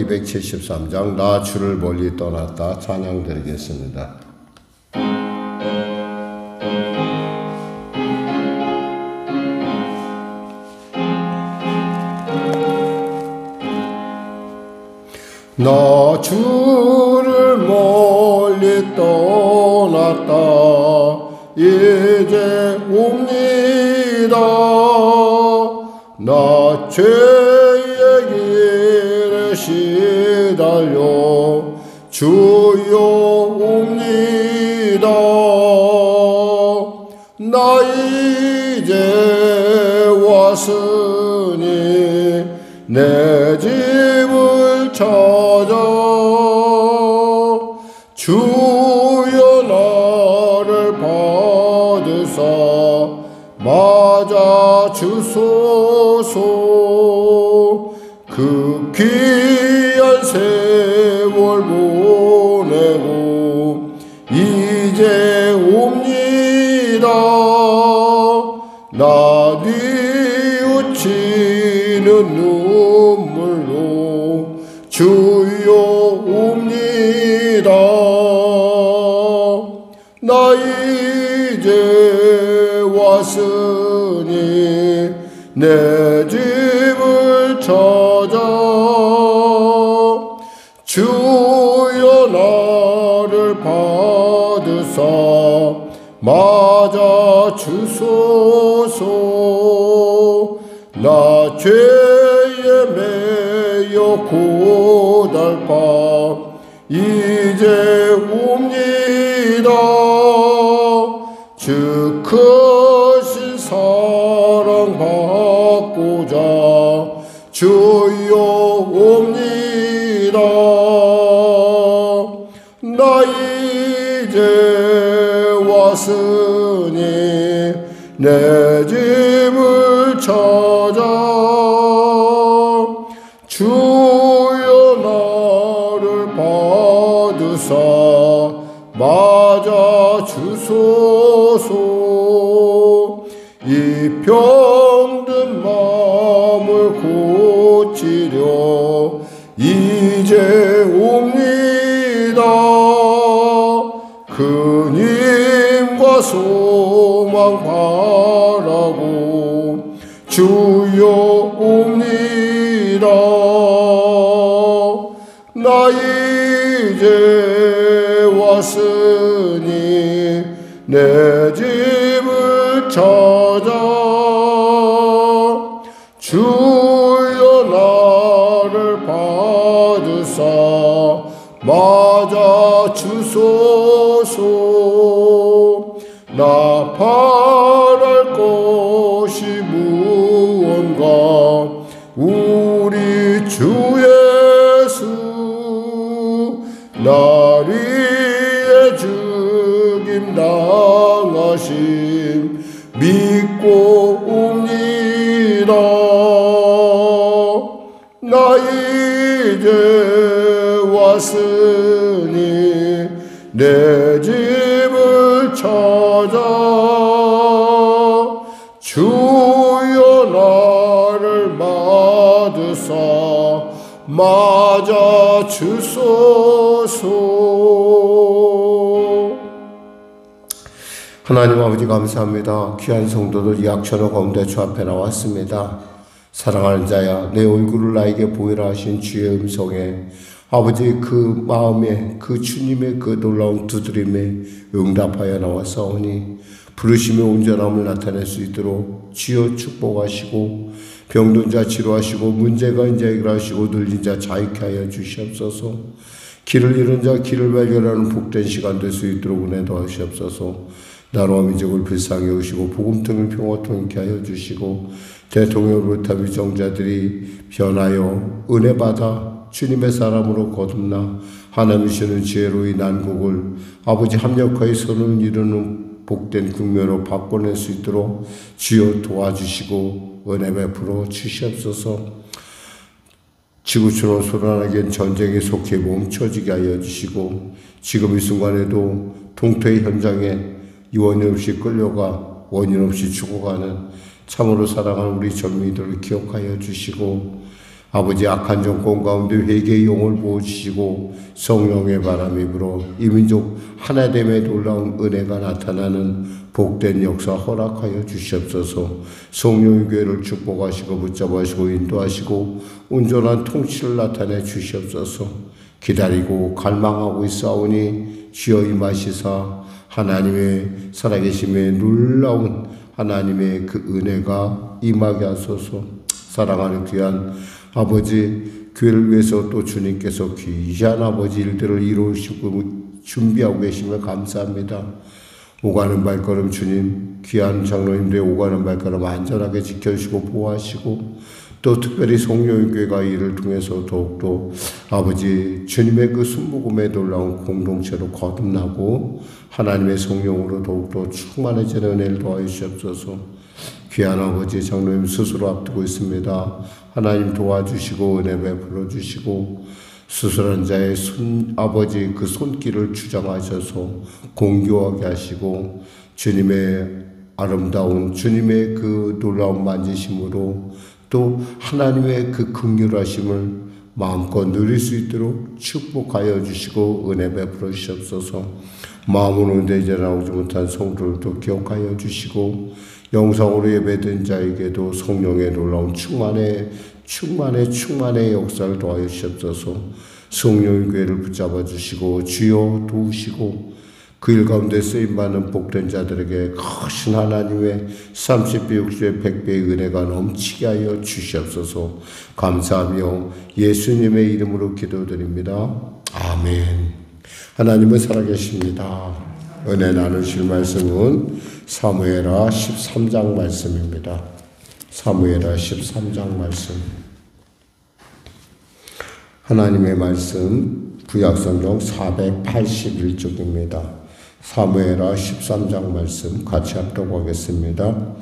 273장 나 주를 멀리 떠났다 찬양 드리겠습니다. 나 주를 멀리 떠났다 이제 옵니다. 나 죄의 길에 시달려 주여 옵니다. 나 이제 왔으니 내 집을 찾아 주여 나를 받으사 맞아 주소서. 그 귀한 세월 보내고 이제 옵니다. 나 뉘우치는 눈물로 주여 옵니다. 나 이제 왔으니 내 집을 찾아 주여 나를 받으사 맞아 주소서. 나 죄에 매여 고달파 이제 옵니다. 주 크신 사랑 받고자 주여 옵니다. 나 이제 왔으니 내 집을 찾아 주여 나를 받으사 맞아 주소서. 이 병든 마음을 고치려 이제 옵니다. 그님과 소망 바라고 주여 옵니다. 나 이제 왔으니 내 집을 찾아 주여 나를 받으사 맞아 주소서. 나 바랄 것이 무언가 우리 주 예수 날 위해 죽임 당하심 믿고 옵니다. 나 이제 왔으니 내 집을 찾아 주여 나를 받으사 맞아 주소서. 하나님 아버지 감사합니다. 귀한 성도들 약천호 가운데 주 앞에 나왔습니다. 사랑하는 자야 내 얼굴을 나에게 보이라 하신 주의 음성에 아버지 그 마음에 그 주님의 그 놀라운 두드림에 응답하여 나왔사오니 부르심의 온전함을 나타낼 수 있도록 주여 축복하시고 병든 자 치료하시고 문제가 인자 해결하시고 눌린 자 자유케 하여 주시옵소서. 길을 잃은 자 길을 발견하는 복된 시간 될 수 있도록 은혜 도와주시옵소서. 나라와 민족을 불쌍히 여기시고 복음통일 평화 통일케 하여 주시고 대통령 루타비 정자들이 변하여 은혜 받아 주님의 사람으로 거듭나 하나님이 주는 지혜로 이 난국을 아버지 합력하여 선을 이루는 복된 국면으로 바꿔낼 수 있도록 주여 도와주시고 은혜 베풀어 주시옵소서. 지구촌으로 소란하게 전쟁에 속해 멈춰지게 하여 주시고 지금 이 순간에도 동토의 현장에 원인 없이 끌려가 원인 없이 죽어가는 참으로 사랑하는 우리 젊은이들을 기억하여 주시고 아버지 악한 정권 가운데 회개의 영을 부어주시고 성령의 바람이 불어 이 민족 하나됨의 놀라운 은혜가 나타나는 복된 역사 허락하여 주시옵소서. 성령의 교회를 축복하시고 붙잡으시고 인도하시고 온전한 통치를 나타내 주시옵소서. 기다리고 갈망하고 있사오니 주여 임하시사 하나님의 살아계심의 놀라운 하나님의 그 은혜가 임하게 하소서. 사랑하는 귀한 아버지, 교회를 위해서 또 주님께서 귀한 아버지 일들을 이루시고 준비하고 계심을 감사합니다. 오가는 발걸음 주님, 귀한 장로님들의 오가는 발걸음 안전하게 지켜주시고 보호하시고 또 특별히 성령의 교회가 이를 통해서 더욱더 아버지 주님의 그 순복음에 놀라운 공동체로 거듭나고 하나님의 성령으로 더욱더 충만해지는 은혜를 더하여 주시옵소서. 귀한 아버지 장로님 스스로 앞두고 있습니다. 하나님 도와주시고 은혜 베풀어 주시고 수술한 자의 아버지 그 손길을 주장하셔서 공교하게 하시고 주님의 아름다운 주님의 그 놀라운 만지심으로 또 하나님의 그 긍휼하심을 마음껏 누릴 수 있도록 축복하여 주시고 은혜 베풀어 주시옵소서. 마음으로 내재 나오지 못한 성도들도 기억하여 주시고 영상으로 예배된 자에게도 성령의 놀라운 충만의 역사를 더하여 주시옵소서. 성령의 교회를 붙잡아 주시고 주여 도우시고 그 일 가운데 쓰임받는 복된 자들에게 크신 하나님의 30배, 60배, 100배의 은혜가 넘치게 하여 주시옵소서. 감사하며 예수님의 이름으로 기도드립니다. 아멘. 하나님은 살아계십니다. 은혜 나누실 말씀은 사무엘하 13장 말씀입니다. 사무엘하 13장 말씀. 하나님의 말씀 구약성경 481쪽입니다. 사무엘하 13장 말씀 같이 합독하겠습니다.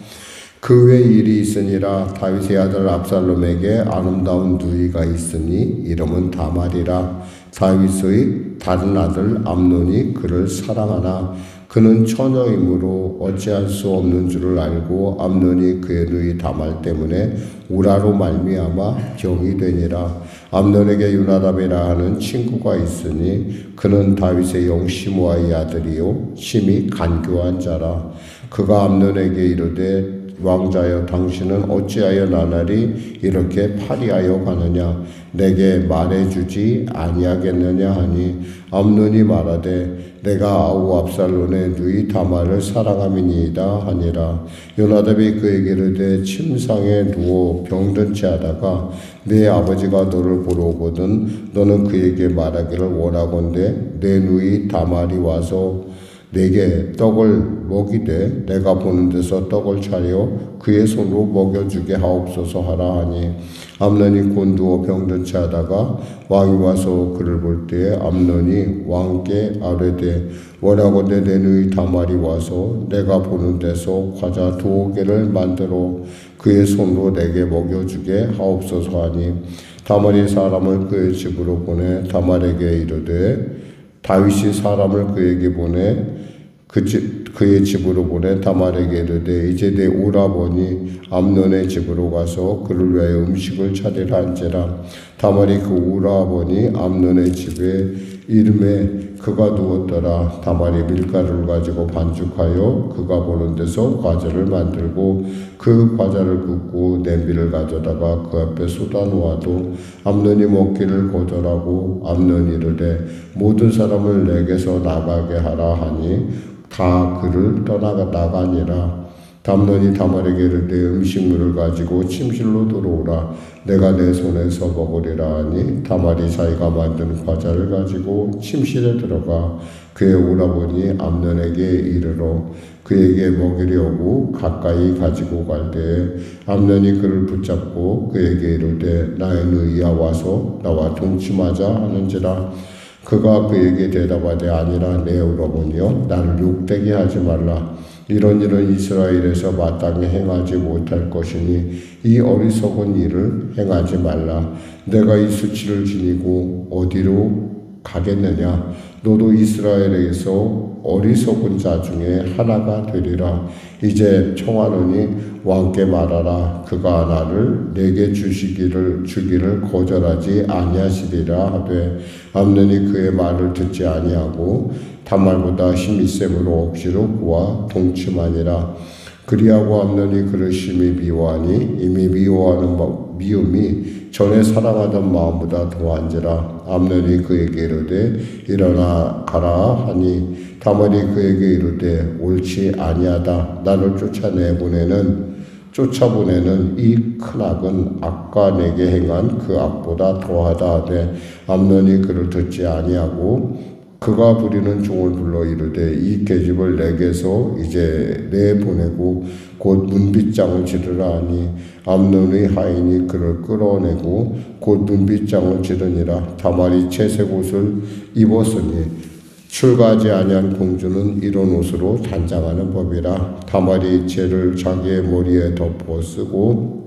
그 외 일이 있으니라. 다윗의 아들 압살롬에게 아름다운 누이가 있으니 이름은 다말이라. 다윗의 다른 아들 암논이 그를 사랑하나 그는 처녀이므로 어찌할 수 없는 줄을 알고 암논이 그의 누이 다말 때문에 우라로 말미암아 병이 되니라. 암논에게 유나답이라 하는 친구가 있으니 그는 다윗의 영 시므아의 아들이요 심히 간교한 자라. 그가 암논에게 이르되 왕자여 당신은 어찌하여 나날이 이렇게 파리하여 가느냐. 내게 말해주지 아니하겠느냐 하니 암논이 말하되 내가 아우 압살롬의 누이 다말을 사랑함이니이다 하니라. 요나답이 그에게 이르되 침상에 누워 병든 채 하다가 내 아버지가 너를 보러 오거든 너는 그에게 말하기를 원하건대 내 누이 다말이 와서 내게 떡을 먹이되 내가 보는 데서 떡을 차려 그의 손으로 먹여주게 하옵소서 하라 하니 암논이 곤두어 병든 채 하다가 왕이 와서 그를 볼 때에 암논이 왕께 아뢰되 원하건대 내 누이 다말이 와서 내가 보는 데서 과자 2개를 만들어 그의 손으로 내게 먹여주게 하옵소서 하니 다말이 사람을 그의 집으로 보내 다말에게 이르되 다윗이 사람을 그에게 보내 그의 집으로 보내 다말에게 이르되 이제 내 오라버니 암논의 집으로 가서 그를 위하여 음식을 차리라 한지라. 다말이 그 오라버니 암논의 집에 이름에 그가 누웠더라. 다말이 밀가루를 가지고 반죽하여 그가 보는 데서 과자를 만들고 그 과자를 굽고 냄비를 가져다가 그 앞에 쏟아놓아도 암논이 먹기를 거절하고 암논이 이르되 모든 사람을 내게서 나가게 하라 하니 다 그를 나가니라. 암논이 다말에게 이르되 음식물을 가지고 침실로 들어오라. 내가 내 손에서 먹으리라 하니 다말이 자기가 만든 과자를 가지고 침실에 들어가 그의 오라버니 암논에게 이르러 그에게 먹이려고 가까이 가지고 갈 때에 암논이 그를 붙잡고 그에게 이르되 나의 누이야 와서 나와 동침하자 하는지라. 그가 그에게 대답하되 아니라 내 오라버니여 나를 욕되게 하지 말라. 이런 일은 이스라엘에서 마땅히 행하지 못할 것이니 이 어리석은 일을 행하지 말라. 내가 이 수치를 지니고 어디로 가겠느냐. 너도 이스라엘에서 어리석은 자 중에 하나가 되리라. 이제 청하노니 왕께 말하라. 그가 나를 내게 주기를 거절하지 아니하시리라 하되 암논이 그의 말을 듣지 아니하고 다말보다 힘이 셈으로 억지로 그와 동침하니라. 그리하고 암논이 그를 심히 미워하니 이미 미워하는 미움이 전에 사랑하던 마음보다 더한지라. 암논이 그에게 이르되 일어나 가라 하니 다말이 그에게 이르되 옳지 아니하다. 나를 쫓아보내는 이 큰 악은 아까 내게 행한 그 악보다 더하다 하되 암논이 그를 듣지 아니하고 그가 부리는 종을 불러 이르되 이 계집을 내게서 이제 내보내고 곧 문빗장을 지르라 하니 암논의 하인이 그를 끌어내고 곧 문빗장을 지르니라. 다말이 채색 옷을 입었으니 출가하지 아니한 공주는 이런 옷으로 단장하는 법이라. 다말이 채를 자기의 머리에 덮어 쓰고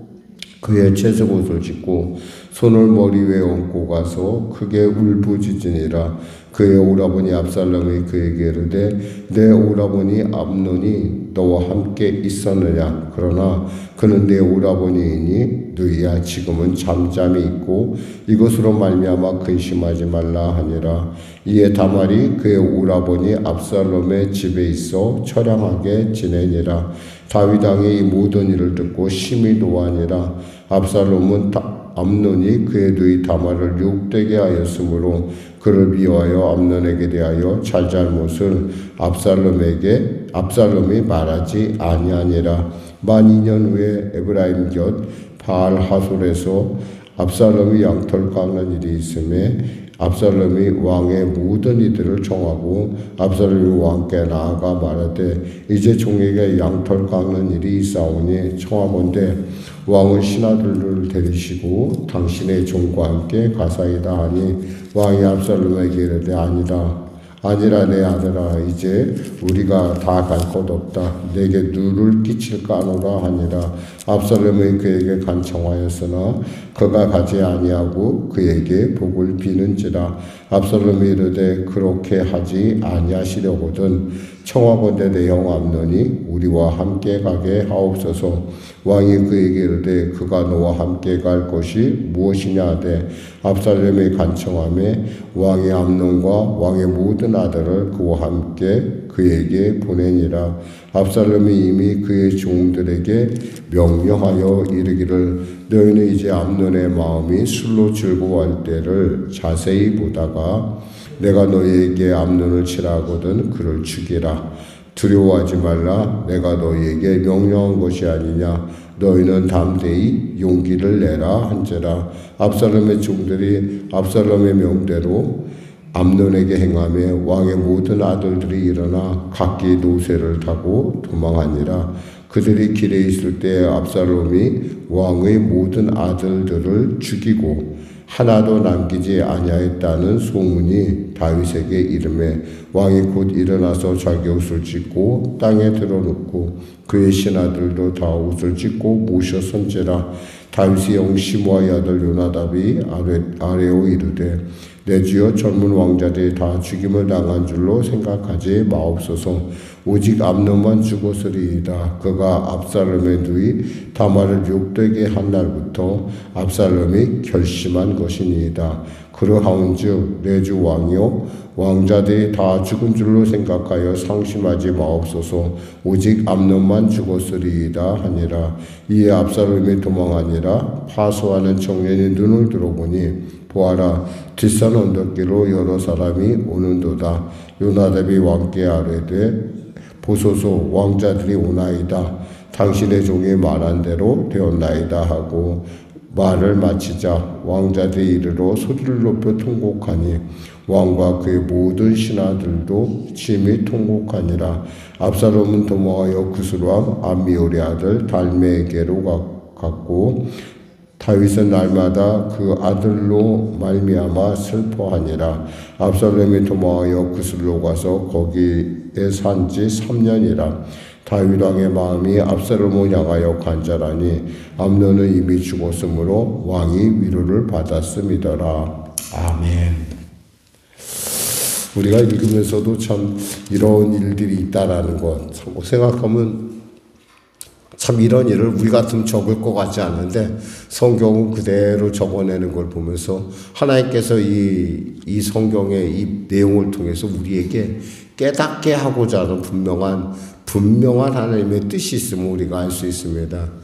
그의 채색 옷을 찢고 손을 머리 위에 얹고 가서 크게 울부짖으니라. 그의 오라버니 압살롬이 그에게 이르되 내 오라버니 암논이 너와 함께 있었느냐. 그러나 그는 내 오라버니이니 너희야 지금은 잠잠히 있고 이것으로 말미암아 근심하지 말라 하니라. 이에 다말이 그의 오라버니 압살롬의 집에 있어 처량하게 지내니라. 다윗 왕이 이 모든 일을 듣고 심히 노하니라. 압살롬은 암논이 그의 누이 다말을 욕되게 하였으므로 그를 미워하여 암논에게 대하여 잘잘못을 압살롬이 말하지 아니하니라. 만 2년 후에 에브라임 곁 바알 하솔에서 압살롬이 양털 깎는 일이 있음에 압살롬이 왕의 모든 이들을 청하고 압살롬이 왕께 나아가 말하되 이제 종에게 양털 깎는 일이 있사오니 청하건대 왕은 신하들을 데리시고 당신의 종과 함께 가사이다 하니 왕이 압살롬에게 이르되 아니라 내 아들아 이제 우리가 다 갈 것 없다. 내게 누를 끼칠까 하노라 하니라. 압살롬이 그에게 간청하였으나 그가 가지 아니하고 그에게 복을 비는지라. 압살롬이 이르되 그렇게 하지 아니하시려거든 청하건대 내 형 암논이 우리와 함께 가게 하옵소서. 왕이 그에게 이르되 그가 너와 함께 갈 것이 무엇이냐 하되 압살롬이 간청하매 왕이 암논과 왕의 모든 아들을 그와 함께 그에게 보내니라. 압살롬이 이미 그의 종들에게 명령하여 이르기를 너희는 이제 암논의 마음이 술로 즐거워할 때를 자세히 보다가 내가 너희에게 암논을 치라 하거든 그를 죽이라. 두려워하지 말라. 내가 너희에게 명령한 것이 아니냐. 너희는 담대히 용기를 내라 한지라. 압살롬의 종들이 압살롬의 명대로 암논에게 행하며 왕의 모든 아들들이 일어나 각기 노새를 타고 도망하니라. 그들이 길에 있을 때 압살롬이 왕의 모든 아들들을 죽이고 하나도 남기지 아니하였다는 소문이 다윗에게 이르매 왕이 곧 일어나서 자기 옷을 찢고 땅에 들어놓고 그의 신하들도 다 옷을 찢고 모셔 선지라. 다윗의 형 시므아의 아들 요나답이 아래오 이르되 내 주여 젊은 왕자들이 다 죽임을 당한 줄로 생각하지 마옵소서. 오직 암논만 죽었으리이다. 그가 압살롬의 누이 다말을 욕되게 한 날부터 압살롬이 결심한 것이니이다. 그러하온즉 내 주 왕이요 왕자들이 다 죽은 줄로 생각하여 상심하지 마옵소서. 오직 암논만 죽었으리이다 하니라. 이에 압살롬이 도망하니라. 파수하는 청년이 눈을 들어보니 보아라 뒷산 언덕길로 여러 사람이 오는도다. 요나답이 왕께 아뢰되 보소서 왕자들이 오나이다. 당신의 종이 말한 대로 되었나이다 하고 말을 마치자 왕자들이 이르러 소리를 높여 통곡하니 왕과 그의 모든 신하들도 심히 통곡하니라. 압살롬은 도망하여 구슬왕 암미올의 아들 달메에게로 갔고 다윗은 날마다 그 아들로 말미암아 슬퍼하니라. 압살롬이 도망하여 구슬로 가서 거기에 산지 3년이라. 다윗 왕의 마음이 압살롬을 향하여 간절하니 암논은 이미 죽었으므로 왕이 위로를 받았음이더라. 아멘. 우리가 읽으면서도 참 이런 일들이 있다라는 것 생각하면 참 이런 일을 우리 같으면 적을 것 같지 않은데 성경은 그대로 적어내는 걸 보면서 하나님께서 이 성경의 이 내용을 통해서 우리에게 깨닫게 하고자 하는 분명한 하나님의 뜻이 있음을 우리가 알 수 있습니다.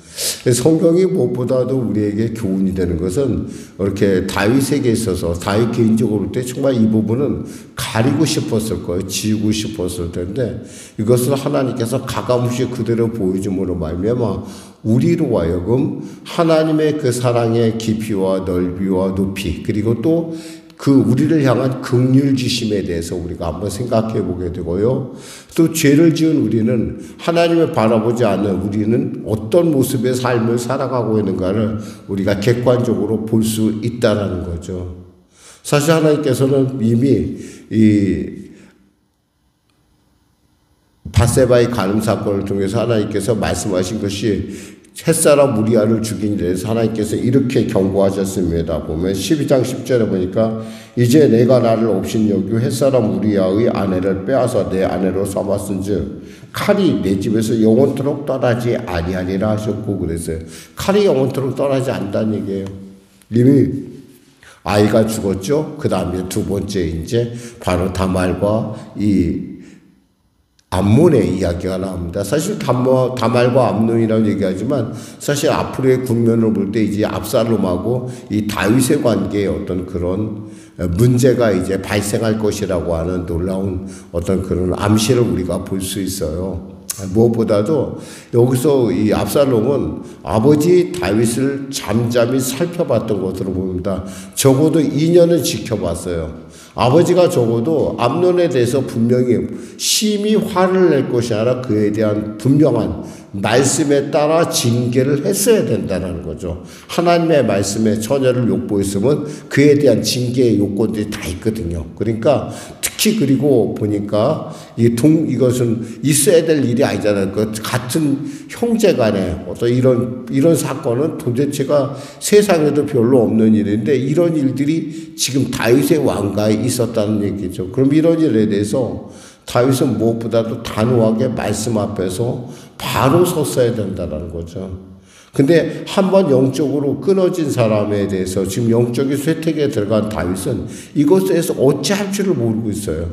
성경이 무엇보다도 우리에게 교훈이 되는 것은 이렇게 다윗에게 있어서 다윗 개인적으로 볼 때 정말 이 부분은 가리고 싶었을 거예요. 지우고 싶었을 텐데 이것을 하나님께서 가감없이 그대로 보여줌으로 말미암아 우리로 하여금 하나님의 그 사랑의 깊이와 넓이와 높이 그리고 또 그 우리를 향한 긍휼지심에 대해서 우리가 한번 생각해 보게 되고요. 또 죄를 지은 우리는 하나님을 바라보지 않는 우리는 어떤 모습의 삶을 살아가고 있는가를 우리가 객관적으로 볼 수 있다라는 거죠. 사실 하나님께서는 이미 이 밧세바의 간음 사건을 통해서 하나님께서 말씀하신 것이 햇사람 우리아를 죽인 일에 대해서 하나님께서 이렇게 경고하셨습니다. 보면 12장 10절에 보니까 이제 내가 나를 업신여기고 햇사람 우리아의 아내를 빼앗아 내 아내로 삼았은즉 칼이 내 집에서 영원토록 떠나지 아니하리라 하셨고 그랬어요. 칼이 영원토록 떠나지 않다는 얘기예요. 이미 아이가 죽었죠. 그 다음에 두 번째 이제 바로 다말과 이 암몬의 이야기가 나옵니다. 사실 다말과 암논이라고 얘기하지만 사실 앞으로의 국면을 볼 때 이제 압살롬하고 이 다윗의 관계에 어떤 그런 문제가 이제 발생할 것이라고 하는 놀라운 어떤 그런 암시를 우리가 볼 수 있어요. 무엇보다도 여기서 이 압살롬은 아버지 다윗을 잠잠히 살펴봤던 것으로 봅니다. 적어도 2년은 지켜봤어요. 아버지가 적어도 암논에 대해서 분명히 심히 화를 낼 것이 아니라 그에 대한 분명한 말씀에 따라 징계를 했어야 된다는 거죠. 하나님의 말씀에 처녀를 욕보였으면 그에 대한 징계의 요건들이 다 있거든요. 그러니까 특히 그리고 보니까 이것은 있어야 될 일이 아니잖아요. 그 같은 형제 간에 어떤 이런 사건은 도대체가 세상에도 별로 없는 일인데 이런 일들이 지금 다윗의 왕가에 있었다는 얘기죠. 그럼 이런 일에 대해서 다윗은 무엇보다도 단호하게 말씀 앞에서 바로 섰어야 된다는 거죠. 근데 한번 영적으로 끊어진 사람에 대해서 지금 영적인 쇠퇴기에 들어간 다윗은 이것에 대해서 어찌할 줄을 모르고 있어요.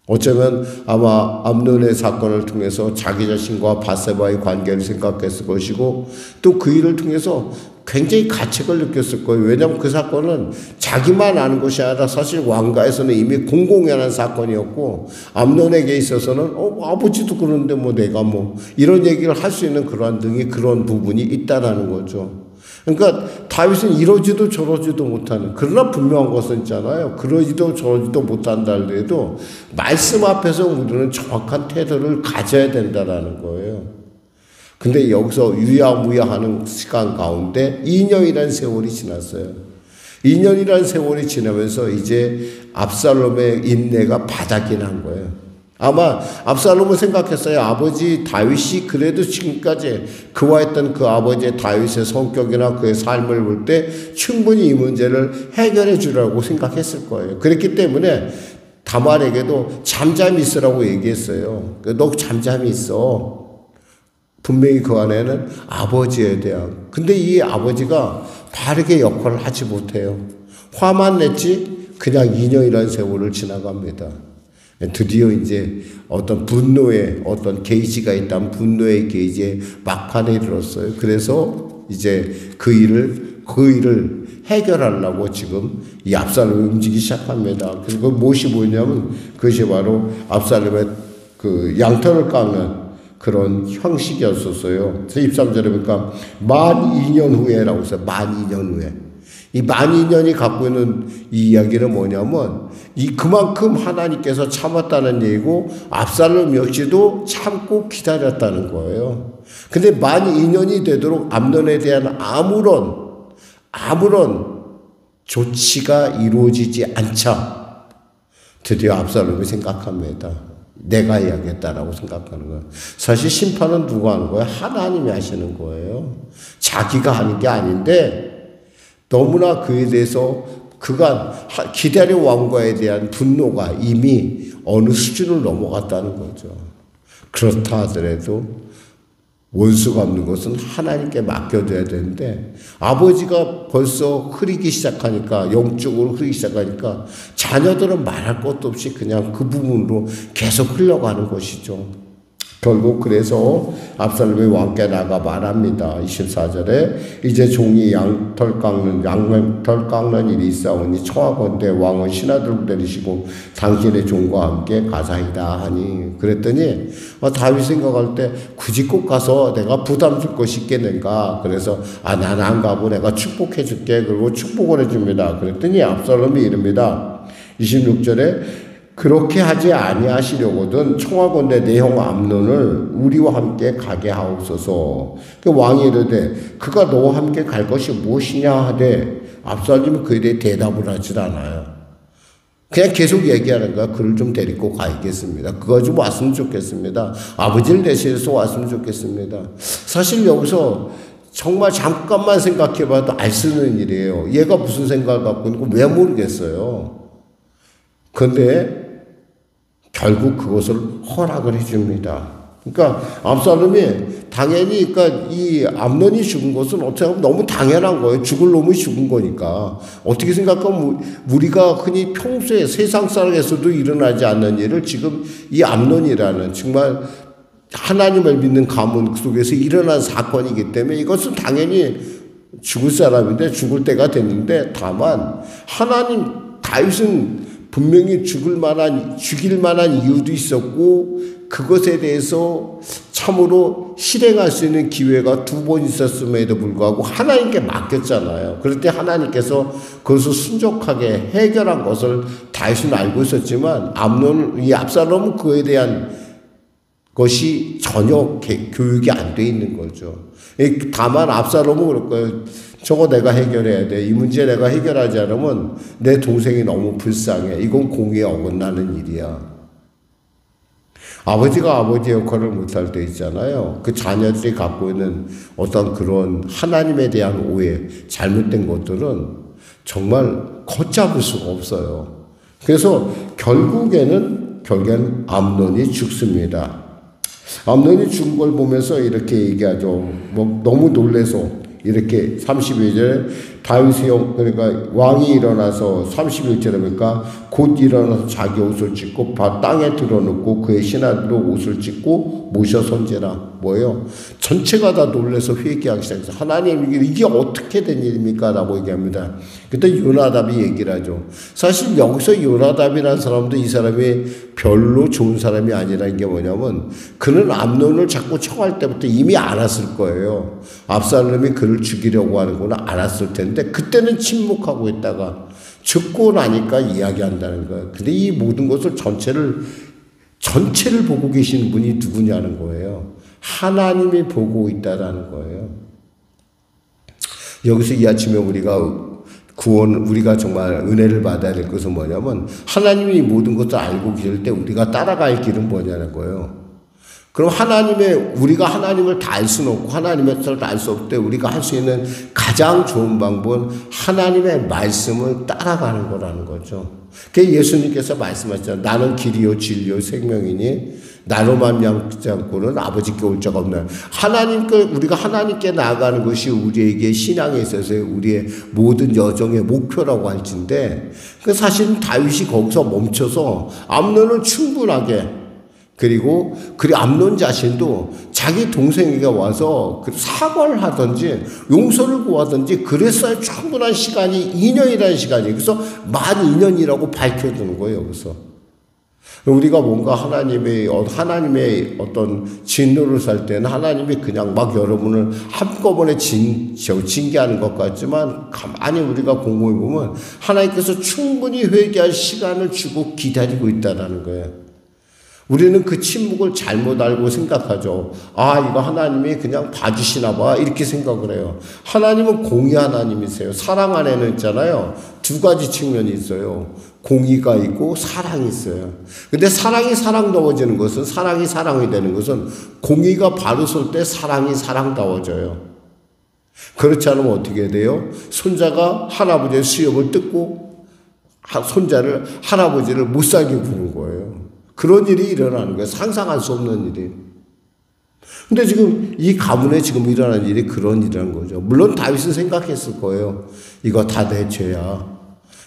어쩌면 아마 암논의 사건을 통해서 자기 자신과 밧세바의 관계를 생각했을 것이고 또 그 일을 통해서 굉장히 가책을 느꼈을 거예요. 왜냐하면 그 사건은 자기만 아는 것이 아니라 사실 왕가에서는 이미 공공연한 사건이었고 암논에게 있어서는 아버지도 그러는데 뭐 내가 뭐 이런 얘기를 할 수 있는 그러한 등의 그런 부분이 있다라는 거죠. 그러니까 다윗은 이러지도 저러지도 못하는 그러나 분명한 것은 있잖아요. 그러지도 저러지도 못한다 하더라도 말씀 앞에서 우리는 정확한 태도를 가져야 된다라는 거예요. 근데 여기서 유야무야하는 시간 가운데 2년이라는 세월이 지났어요. 2년이라는 세월이 지나면서 이제 압살롬의 인내가 바닥이 난 거예요. 아마 압살롬은 생각했어요. 아버지 다윗이 그래도 지금까지 그와 했던 그 아버지의 다윗의 성격이나 그의 삶을 볼 때 충분히 이 문제를 해결해 주라고 생각했을 거예요. 그렇기 때문에 다말에게도 잠잠히 있으라고 얘기했어요. 너 잠잠히 있어. 분명히 그 안에는 아버지에 대한. 근데 이 아버지가 바르게 역할을 하지 못해요. 화만 냈지 그냥 2년이라는 세월을 지나갑니다. 드디어 이제 어떤 분노의 어떤 게이지가 있다면 분노의 게이지에 막판에 이르렀어요. 그래서 이제 그 일을 해결하려고 지금 이 압살롬이 움직이기 시작합니다. 그리고 무엇이 뭐냐면 그것이 바로 압살롬의 그 양털을 깎는 그런 형식이었었어요. 23절에 보니까 만 2년 후에라고 했어요. 만 2년 후에. 이 만 2년이 갖고 있는 이 이야기는 뭐냐면 그만큼 하나님께서 참았다는 얘기고 압살롬 역시도 참고 기다렸다는 거예요. 근데 만 2년이 되도록 암논에 대한 아무런 조치가 이루어지지 않자 드디어 압살롬이 생각합니다. 내가 해야겠다라고 생각하는 거예요. 사실 심판은 누가 하는 거예요? 하나님이 하시는 거예요. 자기가 하는 게 아닌데 너무나 그에 대해서 그간 기다려 왕과에 대한 분노가 이미 어느 수준을 넘어갔다는 거죠. 그렇다 하더라도 원수가 없는 것은 하나님께 맡겨둬야 되는데 아버지가 벌써 흐리기 시작하니까 영적으로 흐리기 시작하니까 자녀들은 말할 것도 없이 그냥 그 부분으로 계속 흘러가는 것이죠. 결국 그래서 압살롬이 왕께 나가 말합니다. 24절에 이제 종이 양털 깎는 일이 있사오니 청하건대 왕은 신하들을 내리시고 당신의 종과 함께 가사이다 하니 그랬더니 다윗 생각할 때 굳이 꼭 가서 내가 부담 줄 것이 있겠는가. 그래서 나는 안 가고 내가 축복해 줄게. 그리고 축복을 해줍니다. 그랬더니 압살롬이 이릅니다. 26절에 그렇게 하지 아니하시려거든 청하건대 내 형 암논을 우리와 함께 가게 하옵소서. 그 왕이 이르되 그가 너와 함께 갈 것이 무엇이냐 하되 압살롬이 그에 대해 대답을 하질 않아요. 그냥 계속 얘기하는 거야. 그를 좀 데리고 가야겠습니다. 그가 좀 왔으면 좋겠습니다. 아버지를 대신해서 왔으면 좋겠습니다. 사실 여기서 정말 잠깐만 생각해봐도 알 수 있는 일이에요. 얘가 무슨 생각을 갖고 있는 거 왜 모르겠어요. 그런데 결국 그것을 허락을 해줍니다. 그러니까 압살롬이 당연히 그러니까 이 암논이 죽은 것은 어떻게 보면 너무 당연한 거예요. 죽을 놈이 죽은 거니까. 어떻게 생각하면 우리가 흔히 평소에 세상 살아에서도 일어나지 않는 일을 지금 이 암논이라는 정말 하나님을 믿는 가문 속에서 일어난 사건이기 때문에 이것은 당연히 죽을 사람인데 죽을 때가 됐는데 다만 다윗은 분명히 죽일 만한 이유도 있었고 그것에 대해서 참으로 실행할 수 있는 기회가 2번 있었음에도 불구하고 하나님께 맡겼잖아요. 그럴 때 하나님께서 그것을 순종하게 해결한 것을 다윗은 알고 있었지만 이 압살롬은 그에 대한 것이 전혀 교육이 안 돼 있는 거죠. 다만 압살롬은 그럴 거예요. 저거 내가 해결해야 돼. 이 문제 내가 해결하지 않으면 내 동생이 너무 불쌍해. 이건 공의에 어긋나는 일이야. 아버지가 아버지 역할을 못할 때 있잖아요. 그 자녀들이 갖고 있는 어떤 그런 하나님에 대한 오해, 잘못된 것들은 정말 걷잡을 수가 없어요. 그래서 결국에는 암논이 죽습니다. 암논이 죽은 걸 보면서 이렇게 얘기하죠. 너무 놀래서 이렇게 32절에 다윗의 그러니까 왕이 일어나서 31절에 보니까 곧 일어나서 자기 옷을 찢고 땅에 드러놓고 그의 신하들도 옷을 찢고 모셔 손제라. 뭐예요? 전체가 다 놀라서 회개하기 시작해서 하나님 이게 어떻게 된 일입니까? 라고 얘기합니다. 그때 요나답이 얘기를 하죠. 사실 여기서 요나답이라는 사람도 이 사람이 별로 좋은 사람이 아니라는 게 뭐냐면 그는 암논을 자꾸 청할 때부터 이미 알았을 거예요. 압살롬이 그를 죽이려고 하는 건 알았을 텐데 그때는 침묵하고 있다가 죽고 나니까 이야기한다는 거예요. 근데 이 모든 것을 전체를 보고 계신 분이 누구냐는 거예요. 하나님이 보고 있다라는 거예요. 여기서 이 아침에 우리가 정말 은혜를 받아야 될 것은 뭐냐면 하나님이 모든 것을 알고 계실 때 우리가 따라갈 길은 뭐냐는 거예요. 그럼 우리가 하나님을 다 알 수는 없고 하나님의 뜻을 다 알 수 없을 때 우리가 할 수 있는 가장 좋은 방법은 하나님의 말씀을 따라가는 거라는 거죠. 그게 예수님께서 말씀하셨잖아요. 나는 길이요 진리요 생명이니 나로만 양지 않고는 아버지께 올 자가 없나요. 우리가 하나님께 나아가는 것이 우리에게 신앙에 있어서 우리의 모든 여정의 목표라고 할진데 사실 다윗이 거기서 멈춰서 암논을 충분하게 그리고 암논 자신도 자기 동생에게 와서 사과를 하든지 용서를 구하든지 그랬어야 충분한 시간이 2년이라는 시간이에요. 그래서 만 2년이라고 밝혀두는 거예요. 여기서 우리가 뭔가 하나님의 어떤 진노를 살 때는 하나님이 그냥 막 여러분을 한꺼번에 징계하는 것 같지만 가만히 우리가 곰곰이 보면 하나님께서 충분히 회개할 시간을 주고 기다리고 있다는 거예요. 우리는 그 침묵을 잘못 알고 생각하죠. 이거 하나님이 그냥 봐주시나 봐 이렇게 생각을 해요. 하나님은 공의 하나님이세요. 사랑 안에는 있잖아요. 2가지 측면이 있어요. 공의가 있고 사랑이 있어요. 근데 사랑이 사랑다워지는 것은 사랑이 사랑이 되는 것은 공의가 바로 설 때 사랑이 사랑다워져요. 그렇지 않으면 어떻게 돼요? 손자가 할아버지의 수염을 뜯고 할아버지를 못 살게 구는 거예요. 그런 일이 일어나는 거예요. 상상할 수 없는 일이. 근데 지금 이 가문에 지금 일어난 일이 그런 일이라는 거죠. 물론 다윗은 생각했을 거예요. 이거 다 내 죄야.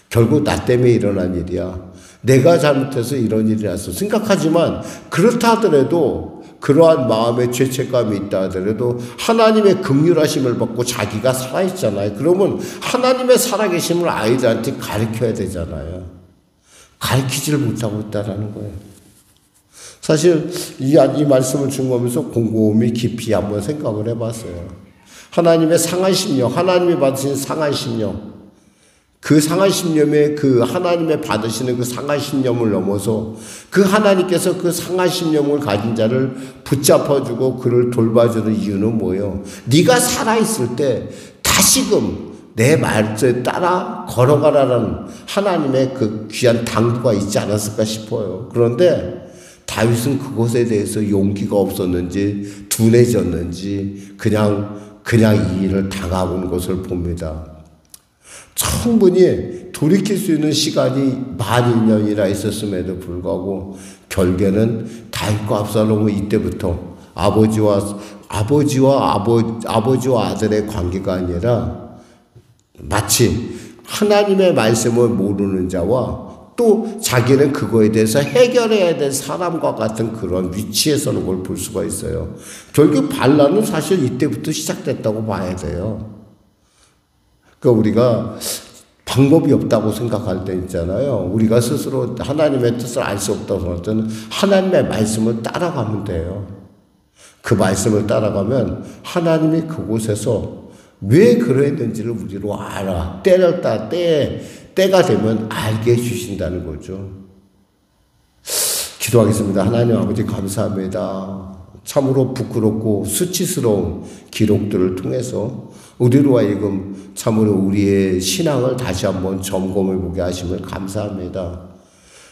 결국 나 때문에 일어난 일이야. 내가 잘못해서 이런 일이 났어. 생각하지만 그렇다 하더라도 그러한 마음의 죄책감이 있다 하더라도 하나님의 긍휼하심을 받고 자기가 살아있잖아요. 그러면 하나님의 살아계심을 아이들한테 가르쳐야 되잖아요. 가르치지를 못하고 있다는 거예요. 사실 이 말씀을 준거면서 곰곰이 깊이 한번 생각을 해봤어요. 하나님의 상한 심령, 하나님이 받으신 상한 심령, 그 상한 심령에 그 하나님의 받으시는 그 상한 심령을 넘어서 그 하나님께서 그 상한 심령을 가진 자를 붙잡아주고 그를 돌봐주는 이유는 뭐예요? 네가 살아있을 때 다시금 내 말에 따라 걸어가라는 하나님의 그 귀한 당부가 있지 않았을까 싶어요. 그런데 다윗은 그것에 대해서 용기가 없었는지 둔해졌는지 그냥 이 일을 당하고 있는 것을 봅니다. 충분히 돌이킬 수 있는 시간이 12년이나 있었음에도 불구하고 결국에는 다윗과 압살롬은 이때부터 아버지와 아들의 관계가 아니라 마치 하나님의 말씀을 모르는 자와 또 자기는 그거에 대해서 해결해야 될 사람과 같은 그런 위치에 서는 걸 볼 수가 있어요. 결국 반란은 사실 이때부터 시작됐다고 봐야 돼요. 그러니까 우리가 방법이 없다고 생각할 때 있잖아요. 우리가 스스로 하나님의 뜻을 알 수 없다고 할 때는 하나님의 말씀을 따라가면 돼요. 그 말씀을 따라가면 하나님이 그곳에서 왜 그랬는지를 우리로 알아. 때가 되면 알게 해주신다는 거죠. 기도하겠습니다. 하나님 아버지 감사합니다. 참으로 부끄럽고 수치스러운 기록들을 통해서 우리로 하여금 참으로 우리의 신앙을 다시 한번 점검해 보게 하심을 감사합니다.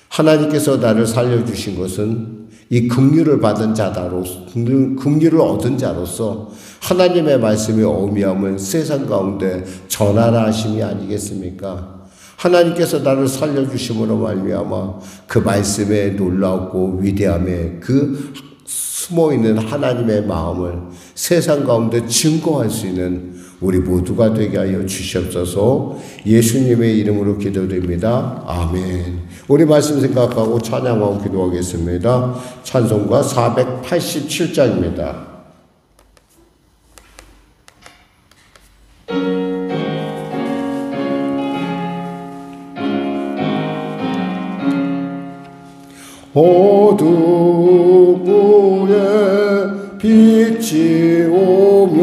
하나님께서 나를 살려주신 것은 이 긍휼을 받은 자다로서, 긍휼을 얻은 자로서 하나님의 말씀의 어미함을 세상 가운데 전하라 하심이 아니겠습니까? 하나님께서 나를 살려주심으로 말미암아 그 말씀의 놀랍고 위대함에 그 숨어있는 하나님의 마음을 세상 가운데 증거할 수 있는 우리 모두가 되게 하여 주시옵소서. 예수님의 이름으로 기도드립니다. 아멘. 우리 말씀 생각하고 찬양하고 기도하겠습니다. 찬송가 487장입니다. 어둠 위에 빛이 오며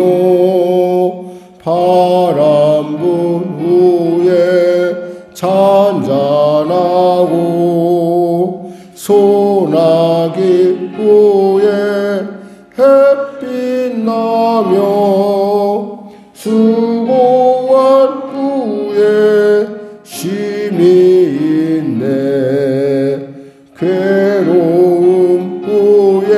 바람 분 후에 잔잔하고 소나기 후에 햇빛 나며 수고한 후에 쉼이 있네. 괴로움 후에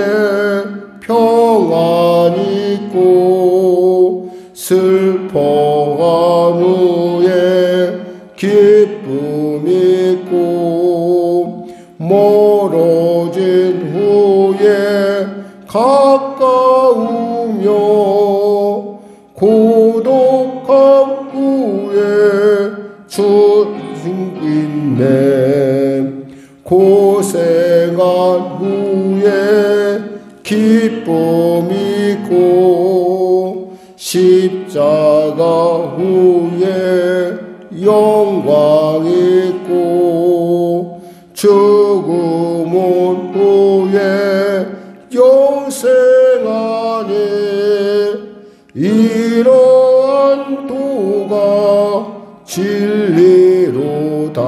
평안 있고 슬퍼한 후에 기쁨 있고 멀어진 후에 가까우며 고독한 후에 주님 있네. 고생한 후에 기쁨 있고 십자가 후에 영광 있고 죽음 후에 영생 안에 이러한 도가 진리로다.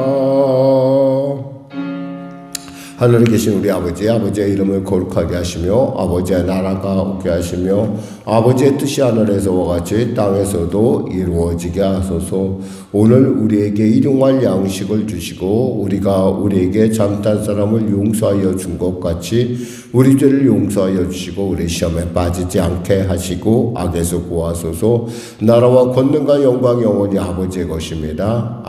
하늘에 계신 우리 아버지의 이름을 거룩하게 하시며 아버지의 나라가 오게 하시며 아버지의 뜻이 하늘에서와 같이 땅에서도 이루어지게 하소서. 오늘 우리에게 일용할 양식을 주시고 우리가 우리에게 잘못한 사람을 용서하여 준 것 같이 우리 죄를 용서하여 주시고 우리 시험에 빠지지 않게 하시고 악에서 구하소서. 나라와 권능과 영광 영원히 아버지의 것입니다.